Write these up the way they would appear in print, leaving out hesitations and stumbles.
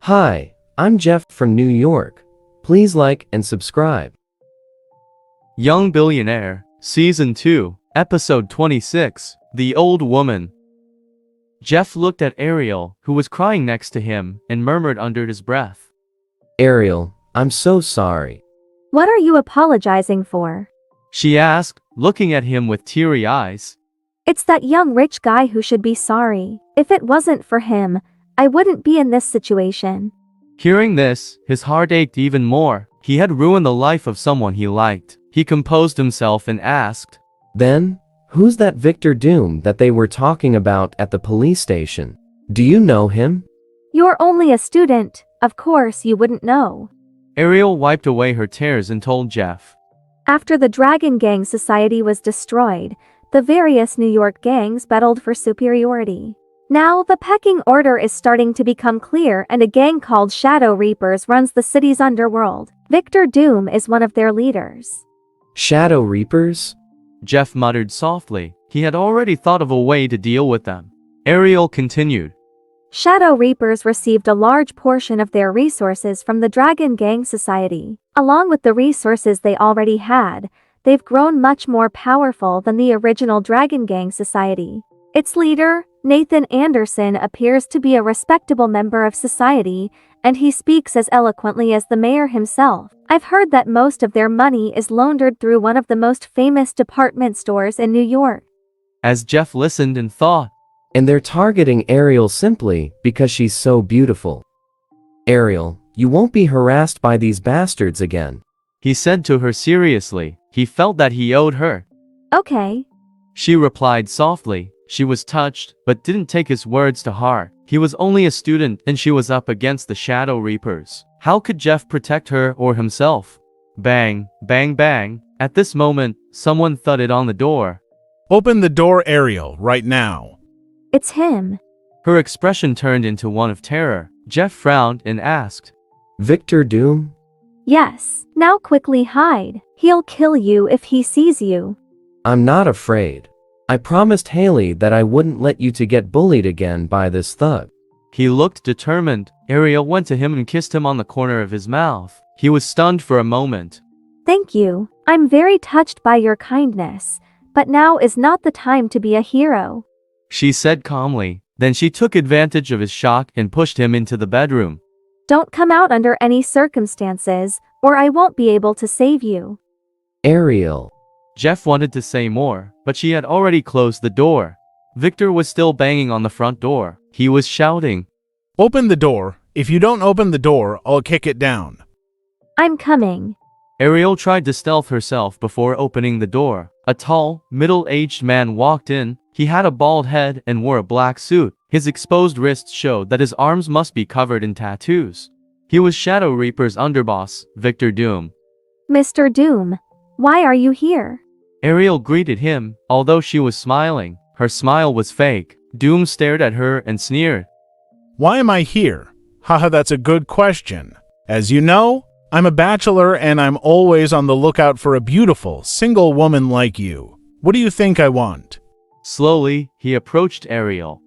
Hi, I'm Jeff from New York. Please like and subscribe. Young Billionaire, Season 2, Episode 26, The Old Woman. Jeff looked at Ariel, who was crying next to him, and murmured under his breath. Ariel, I'm so sorry. What are you apologizing for? She asked, looking at him with teary eyes. It's that young rich guy who should be sorry. If it wasn't for him, I wouldn't be in this situation. Hearing this, his heart ached even more. He had ruined the life of someone he liked. He composed himself and asked, Then, who's that Victor Doom that they were talking about at the police station? Do you know him? You're only a student, of course you wouldn't know. Ariel wiped away her tears and told Jeff. After the Dragon Gang Society was destroyed, the various New York gangs battled for superiority. Now the pecking order is starting to become clear and a gang called Shadow Reapers runs the city's underworld. Victor Doom is one of their leaders. Shadow Reapers? Jeff muttered softly. He had already thought of a way to deal with them. Ariel continued. Shadow Reapers received a large portion of their resources from the Dragon Gang Society. Along with the resources they already had, they've grown much more powerful than the original Dragon Gang Society. Its leader, Nathan Anderson, appears to be a respectable member of society, and he speaks as eloquently as the mayor himself. I've heard that most of their money is laundered through one of the most famous department stores in New York. As Jeff listened and thought. And they're targeting Ariel simply because she's so beautiful. Ariel, you won't be harassed by these bastards again. He said to her seriously. He felt that he owed her. Okay. She replied softly. She was touched, but didn't take his words to heart. He was only a student and she was up against the Shadow Reapers. How could Jeff protect her or himself? Bang, bang, bang. At this moment, someone thudded on the door. Open the door, Ariel, right now. It's him. Her expression turned into one of terror. Jeff frowned and asked, Victor Doom? Yes. Now quickly hide. He'll kill you if he sees you. I'm not afraid. I promised Haley that I wouldn't let you to get bullied again by this thug. He looked determined. Ariel went to him and kissed him on the corner of his mouth. He was stunned for a moment. Thank you. I'm very touched by your kindness, but now is not the time to be a hero. She said calmly. Then she took advantage of his shock and pushed him into the bedroom. Don't come out under any circumstances, or I won't be able to save you. Ariel. Jeff wanted to say more, but she had already closed the door. Victor was still banging on the front door. He was shouting, Open the door. If you don't open the door, I'll kick it down. I'm coming. Ariel tried to stealth herself before opening the door. A tall, middle-aged man walked in. He had a bald head and wore a black suit. His exposed wrists showed that his arms must be covered in tattoos. He was Shadow Reaper's underboss, Victor Doom. Mr. Doom, why are you here? Ariel greeted him, although she was smiling. Her smile was fake. Doom stared at her and sneered. Why am I here? Haha, that's a good question. As you know, I'm a bachelor and I'm always on the lookout for a beautiful, single woman like you. What do you think I want? Slowly, he approached Ariel.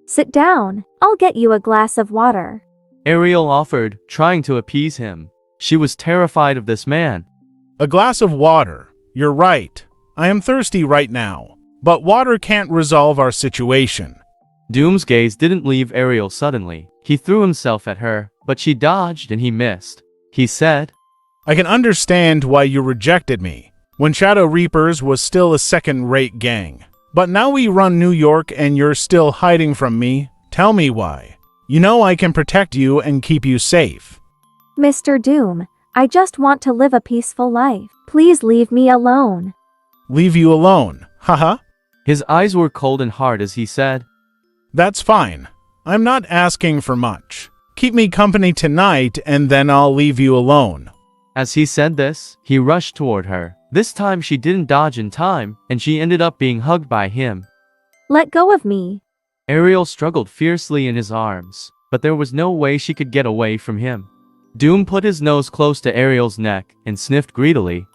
Sit down. I'll get you a glass of water. Ariel offered, trying to appease him. She was terrified of this man. A glass of water. You're right. I am thirsty right now. But water can't resolve our situation. Doom's gaze didn't leave Ariel suddenly. He threw himself at her, but she dodged and he missed. He said, I can understand why you rejected me, when Shadow Reapers was still a second-rate gang. But now we run New York and you're still hiding from me. Tell me why. You know I can protect you and keep you safe. Mr. Doom, I just want to live a peaceful life. Please leave me alone. Leave you alone, haha. His eyes were cold and hard as he said, That's fine. I'm not asking for much. Keep me company tonight and then I'll leave you alone. As he said this, he rushed toward her. This time she didn't dodge in time, and she ended up being hugged by him. Let go of me. Ariel struggled fiercely in his arms, but there was no way she could get away from him. Doom put his nose close to Ariel's neck and sniffed greedily.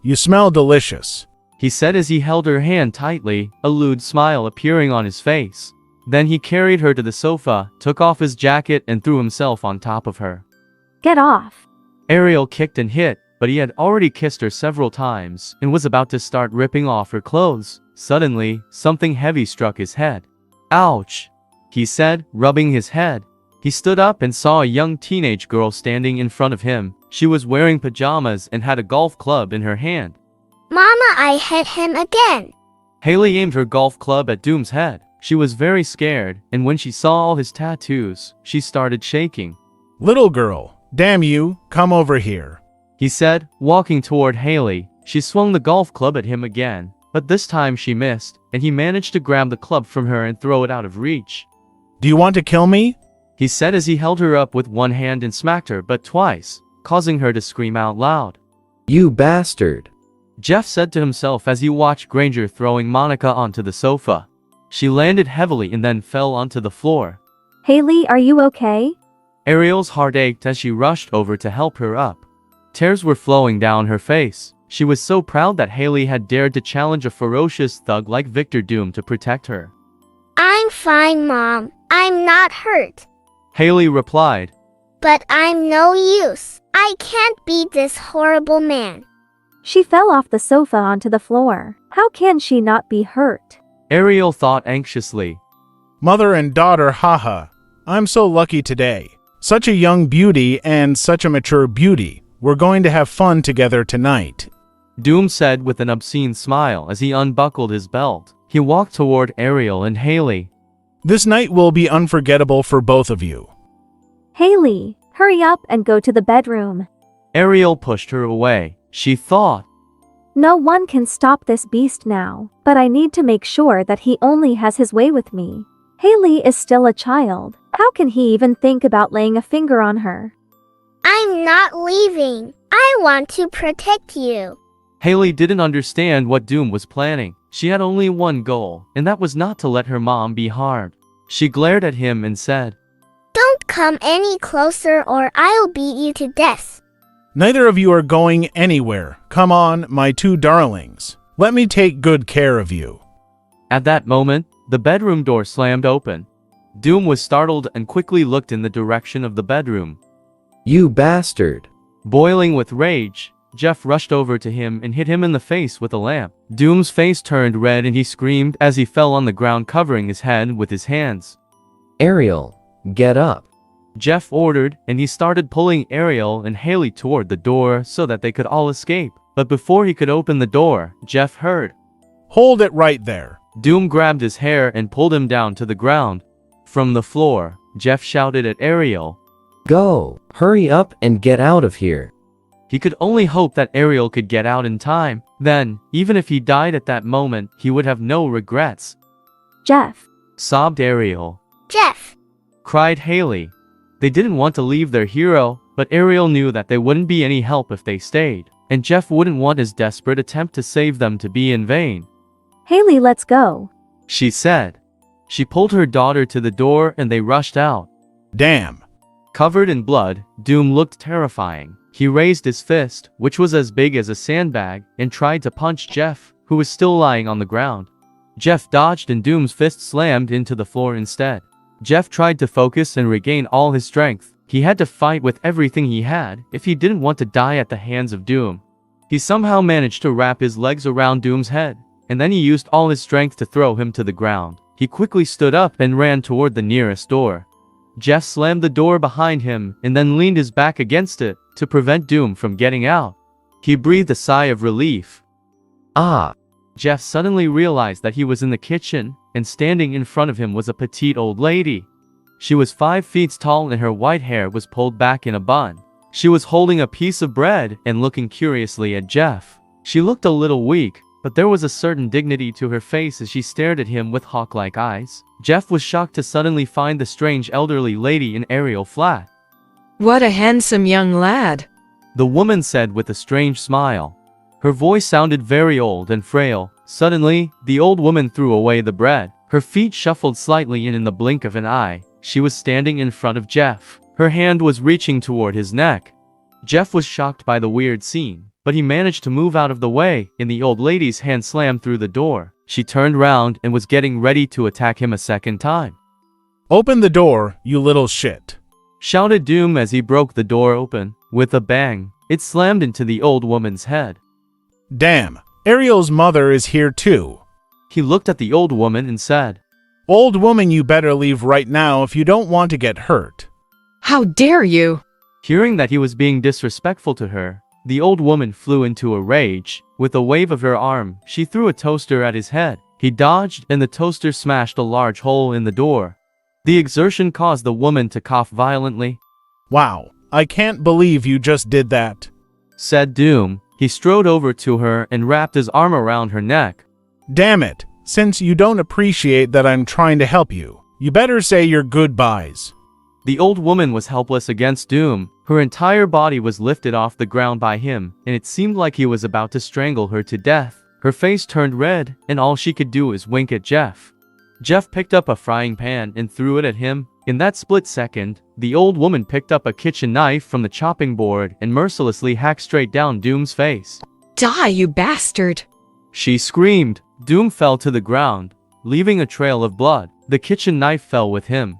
You smell delicious, he said as he held her hand tightly, a lewd smile appearing on his face. Then he carried her to the sofa, took off his jacket and threw himself on top of her. Get off. Ariel kicked and hit, but he had already kissed her several times and was about to start ripping off her clothes. Suddenly, something heavy struck his head. Ouch, he said, rubbing his head. He stood up and saw a young teenage girl standing in front of him. She was wearing pajamas and had a golf club in her hand. Mama, I hit him again. Haley aimed her golf club at Doom's head. She was very scared, and when she saw all his tattoos, she started shaking. Little girl, damn you, come over here. He said, walking toward Haley. She swung the golf club at him again, but this time she missed, and he managed to grab the club from her and throw it out of reach. Do you want to kill me? He said as he held her up with one hand and smacked her but twice, causing her to scream out loud. You bastard. Jeff said to himself as he watched Granger throwing Monica onto the sofa. She landed heavily and then fell onto the floor. Haley, are you okay? Ariel's heart ached as she rushed over to help her up. Tears were flowing down her face. She was so proud that Haley had dared to challenge a ferocious thug like Victor Doom to protect her. I'm fine, Mom. I'm not hurt. Haley replied. But I'm no use. I can't beat this horrible man. She fell off the sofa onto the floor. How can she not be hurt? Ariel thought anxiously. Mother and daughter, haha. I'm so lucky today. Such a young beauty and such a mature beauty. We're going to have fun together tonight. Doom said with an obscene smile as he unbuckled his belt. He walked toward Ariel and Haley. This night will be unforgettable for both of you. Haley, hurry up and go to the bedroom. Ariel pushed her away. She thought. No one can stop this beast now, but I need to make sure that he only has his way with me. Haley is still a child. How can he even think about laying a finger on her? I'm not leaving. I want to protect you. Haley didn't understand what Doom was planning. She had only one goal, and that was not to let her mom be harmed. She glared at him and said, Don't come any closer or I'll beat you to death. Neither of you are going anywhere. Come on, my two darlings. Let me take good care of you. At that moment, the bedroom door slammed open. Doom was startled and quickly looked in the direction of the bedroom. You bastard. Boiling with rage, Jeff rushed over to him and hit him in the face with a lamp. Doom's face turned red and he screamed as he fell on the ground, covering his head with his hands. Ariel, get up. Jeff ordered, and he started pulling Ariel and Haley toward the door so that they could all escape. But before he could open the door, Jeff heard. Hold it right there. Doom grabbed his hair and pulled him down to the ground. From the floor, Jeff shouted at Ariel. Go, hurry up and get out of here. He could only hope that Ariel could get out in time. Then, even if he died at that moment, he would have no regrets. Jeff. Sobbed Ariel. Jeff. Cried Haley. They didn't want to leave their hero, but Ariel knew that they wouldn't be any help if they stayed, and Jeff wouldn't want his desperate attempt to save them to be in vain. Haley, let's go. She said. She pulled her daughter to the door and they rushed out. Damn. Covered in blood, Doom looked terrifying. He raised his fist, which was as big as a sandbag, and tried to punch Jeff, who was still lying on the ground. Jeff dodged and Doom's fist slammed into the floor instead. Jeff tried to focus and regain all his strength. He had to fight with everything he had if he didn't want to die at the hands of Doom. He somehow managed to wrap his legs around Doom's head, and then he used all his strength to throw him to the ground. He quickly stood up and ran toward the nearest door. Jeff slammed the door behind him and then leaned his back against it to prevent Doom from getting out. He breathed a sigh of relief. Ah. Jeff suddenly realized that he was in the kitchen, and standing in front of him was a petite old lady. She was 5 feet tall and her white hair was pulled back in a bun. She was holding a piece of bread and looking curiously at Jeff. She looked a little weak, but there was a certain dignity to her face as she stared at him with hawk-like eyes. Jeff was shocked to suddenly find the strange elderly lady in Ariel flat. What a handsome young lad, the woman said with a strange smile. Her voice sounded very old and frail. Suddenly, the old woman threw away the bread. Her feet shuffled slightly and in the blink of an eye, she was standing in front of Jeff. Her hand was reaching toward his neck. Jeff was shocked by the weird scene, but he managed to move out of the way, and the old lady's hand slammed through the door. She turned round and was getting ready to attack him a second time. Open the door, you little shit. Shouted Doom as he broke the door open. With a bang, it slammed into the old woman's head. Damn, Ariel's mother is here too. He looked at the old woman and said, Old woman, you better leave right now if you don't want to get hurt. How dare you? Hearing that he was being disrespectful to her, the old woman flew into a rage. With a wave of her arm, she threw a toaster at his head. He dodged, and the toaster smashed a large hole in the door. The exertion caused the woman to cough violently. Wow, I can't believe you just did that. Said Doom. He strode over to her and wrapped his arm around her neck. Damn it, since you don't appreciate that I'm trying to help you, you better say your goodbyes. The old woman was helpless against Doom. Her entire body was lifted off the ground by him, and it seemed like he was about to strangle her to death. Her face turned red, and all she could do was wink at Jeff. Jeff picked up a frying pan and threw it at him. In that split second, the old woman picked up a kitchen knife from the chopping board and mercilessly hacked straight down Doom's face. Die, you bastard! She screamed. Doom fell to the ground, leaving a trail of blood. The kitchen knife fell with him.